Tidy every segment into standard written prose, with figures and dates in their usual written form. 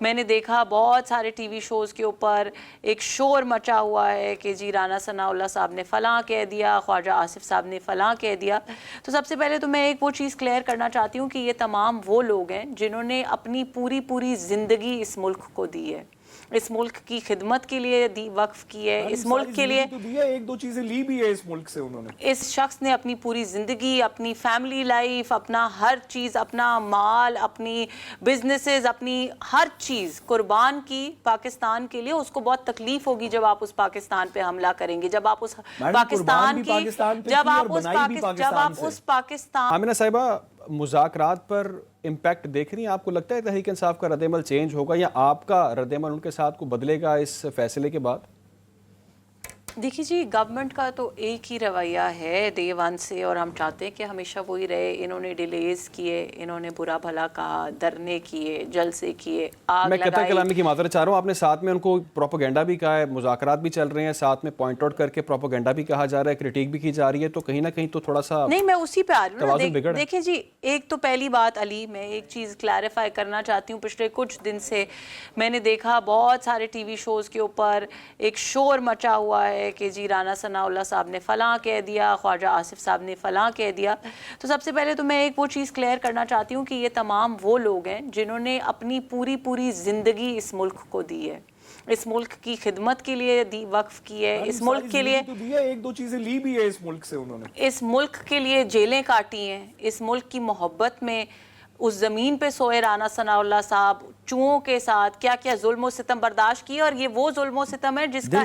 मैंने देखा बहुत सारे टीवी शोज़ के ऊपर एक शोर मचा हुआ है कि जी राना सनाउल्लाह साहब ने फ़लाँ कह दिया, ख्वाजा आसिफ साहब ने फ़लाँ कह दिया। तो सबसे पहले तो मैं एक वो चीज़ क्लियर करना चाहती हूँ कि ये तमाम वो लोग हैं जिन्होंने अपनी पूरी ज़िंदगी इस मुल्क को दी है, इस मुल्क की खिदमत के लिए वक्फ की है, इस मुल्क के लिए तो दिया, एक दो चीजें ली भी है इस मुल्क से उन्होंने। इस शख्स ने अपनी पूरी ज़िंदगी, अपनी फैमिली लाइफ, अपना हर चीज़, अपना माल, अपनी बिजनेसेस, अपनी हर चीज़ कुर्बान की पाकिस्तान के लिए। उसको बहुत तकलीफ होगी जब आप उस पाकिस्तान पे हमला करेंगे, जब आप उस पाकिस्तान की जब आप उस पाकिस्तान। आमिना साहिबा, मुज़ाकरात पर इम्पैक्ट देख रही हैं? आपको लगता है तहरीक इंसाफ का रद्द-ए-अमल चेंज होगा या आपका रद्द-ए-अमल उनके साथ को बदलेगा इस फैसले के बाद? देखिए जी, गवर्नमेंट का तो एक ही रवैया है डे वन से, और हम चाहते हैं कि हमेशा वही रहे। इन्होंने डिलेज किए, इन्होंने बुरा भला कहा, धरने किए, जलसे किए, आग मैं कतई कलामी की माजरत चाह रहा हूँ। आपने साथ में उनको प्रोपोगेंडा भी कहा है, मुज़ाकरात भी चल रहे हैं, साथ में पॉइंट आउट करके प्रोपोगेंडा भी कहा जा रहा है, क्रिटिक भी की जा रही है, तो कहीं ना कहीं तो थोड़ा सा नहीं, मैं उसी पे आ रही हूँ ना। देखिए जी, एक तो पहली बात अली, मैं एक चीज़ क्लैरिफाई करना चाहती हूँ। पिछले कुछ दिन से मैंने देखा बहुत सारे टीवी शोज़ के ऊपर एक शोर मचा हुआ है कि जी राना सनाउल्लाह साहब ने फ़लाँ कह दिया, ख्वाजा आसिफ साहब ने फ़लाँ कह दिया। तो सबसे पहले तो मैं एक वो चीज़ क्लियर करना चाहती हूँ कि ये तमाम वो लोग हैं जिन्होंने अपनी पूरी ज़िंदगी इस मुल्क को दी है, इस मुल्क की खिदमत के लिए वक्फ की है, इस मुल्क के लिए तो दिया, एक दो चीजें ली भी है इस मुल्क से उन्होंने। इस मुल्क के लिए जेलें काटी हैं, इस मुल्क की मोहब्बत में उस ज़मीन पे सोए राना सनाउल्लाह साहब चूहों के साथ क्या क्या जुल्म सितम बर्दाश्त किए। और ये वो जुल्म सितम है जिसका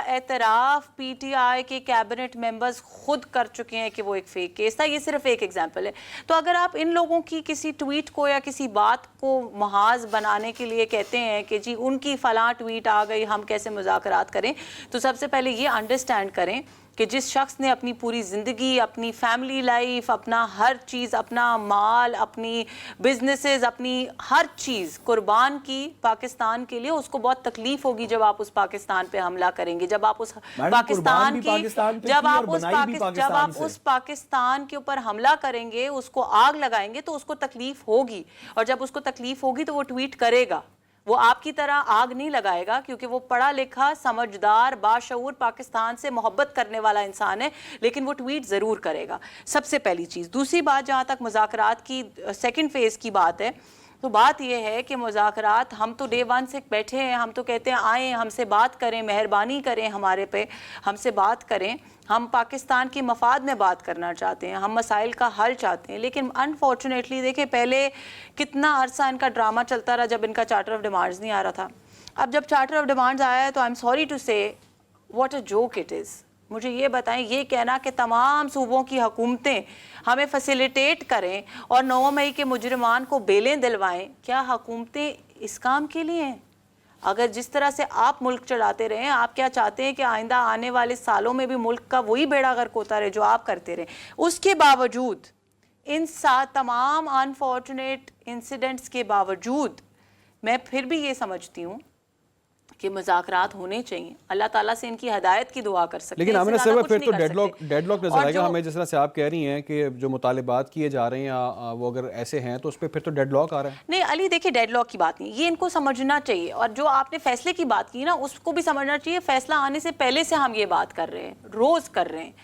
एतराफ़ PTI के कैबिनेट मेंबर्स खुद कर चुके हैं कि वो एक फेक केस था। ये सिर्फ एक एग्जांपल है। तो अगर आप इन लोगों की किसी ट्वीट को या किसी बात को महाज बनाने के लिए कहते हैं कि जी उनकी फ़लाँ ट्वीट आ गई, हम कैसे मुज़ाकरात करें, तो सबसे पहले ये अंडरस्टैंड करें कि जिस शख्स ने अपनी पूरी ज़िंदगी, अपनी फैमिली लाइफ, अपना हर चीज़, अपना माल, अपनी बिजनेसेस, अपनी हर चीज़ कुर्बान की पाकिस्तान के लिए, उसको बहुत तकलीफ होगी जब आप उस पाकिस्तान पे हमला करेंगे, जब आप उस पाकिस्तान के ऊपर हमला करेंगे, उसको आग लगाएंगे, तो उसको तकलीफ होगी। और जब उसको तकलीफ होगी तो वो ट्वीट करेगा। वो आपकी तरह आग नहीं लगाएगा, क्योंकि वो पढ़ा लिखा, समझदार, बाशऊर, पाकिस्तान से मोहब्बत करने वाला इंसान है, लेकिन वो ट्वीट ज़रूर करेगा। सबसे पहली चीज़। दूसरी बात, जहाँ तक मुज़ाकरात की सेकंड फेज़ की बात है, तो बात यह है कि मुज़ाकरात, हम तो डे वन से बैठे हैं, हम तो कहते हैं आएँ, हमसे बात करें, मेहरबानी करें, हमारे पे हमसे बात करें। हम पाकिस्तान के मफाद में बात करना चाहते हैं, हम मसाइल का हल चाहते हैं। लेकिन अनफॉर्चुनेटली देखिए, पहले कितना अरसा इनका ड्रामा चलता रहा जब इनका चार्टर ऑफ डिमांड्स नहीं आ रहा था। अब जब चार्टर ऑफ डिमांड्स आया है तो आई एम सॉरी टू से what a joke it is. मुझे ये बताएं, ये कहना कि तमाम सूबों की हुकूमतें हमें फैसिलिटेट करें और 9 मई के मुजरिमान को बेलें दिलवाएं, क्या हुकूमतें इस काम के लिए हैं? अगर जिस तरह से आप मुल्क चलाते रहे, आप क्या चाहते हैं कि आइंदा आने वाले सालों में भी मुल्क का वही बेड़ा गर्क होता रहे जो आप करते रहे? उसके बावजूद, इन तमाम अनफॉर्चुनेट इंसिडेंट्स के बावजूद, मैं फिर भी ये समझती हूँ कि मुज़ाकरात होने चाहिए। अल्लाह ताला से इनकी हदायत की दुआ कर सकते हैं। लेकिन आमिना साहिबा, फिर तो डेडलॉक नजर आएगा हमें, जिस तरह से आप कह रही हैं कि जो मुतालिबात किए जा रहे हैं वो अगर ऐसे हैं तो उस पर फिर तो डेडलॉक आ रहा है। नहीं अली, देखिए डेडलॉक की बात नहीं, ये इनको समझना चाहिए। और जो आपने फैसले की बात की ना, उसको भी समझना चाहिए। फैसला आने से पहले से हम ये बात कर रहे हैं, रोज़ कर रहे हैं,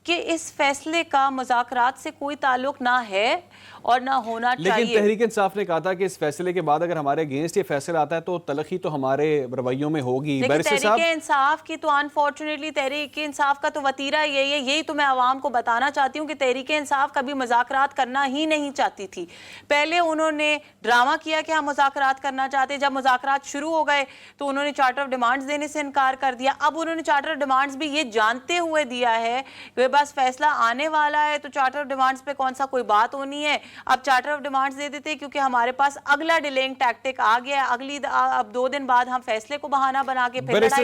कि इस फैसले का मुज़ाकरात से कोई ताल्लुक ना है और ना होना चाहिए। लेकिन तहरीक इंसाफ ने कहा था कि इस फैसले के बाद अगर हमारे अगेंस्ट ये फैसला आता है तो तलखी तो हमारे रवैयों में होगी। तहरीक इंसाफ की तो अनफॉर्चुनेटली तहरीक इंसाफ का तो वतीरा यही है। यही तो मैं आवाम को बताना चाहती हूँ कि तहरीक इंसाफ कभी मुज़ाकरात करना ही नहीं चाहती थी। पहले उन्होंने ड्रामा किया कि हम मुज़ाकरात करना चाहते, जब मुज़ाकरात शुरू हो गए तो उन्होंने चार्टर ऑफ डिमांड्स देने से इनकार कर दिया। अब उन्होंने चार्टर ऑफ डिमांड्स भी ये जानते हुए दिया है कि बस फैसला आने वाला है तो चार्टर ऑफ डिमांड्स पे कौन सा कोई बात होनी है। अब चार्टर ऑफ डिमांड्स दे देते क्योंकि हमारे पास अगला डिलेइंग टैक्टिक आ गया। अब 2 दिन बाद हम फैसले को बहाना बना के फिर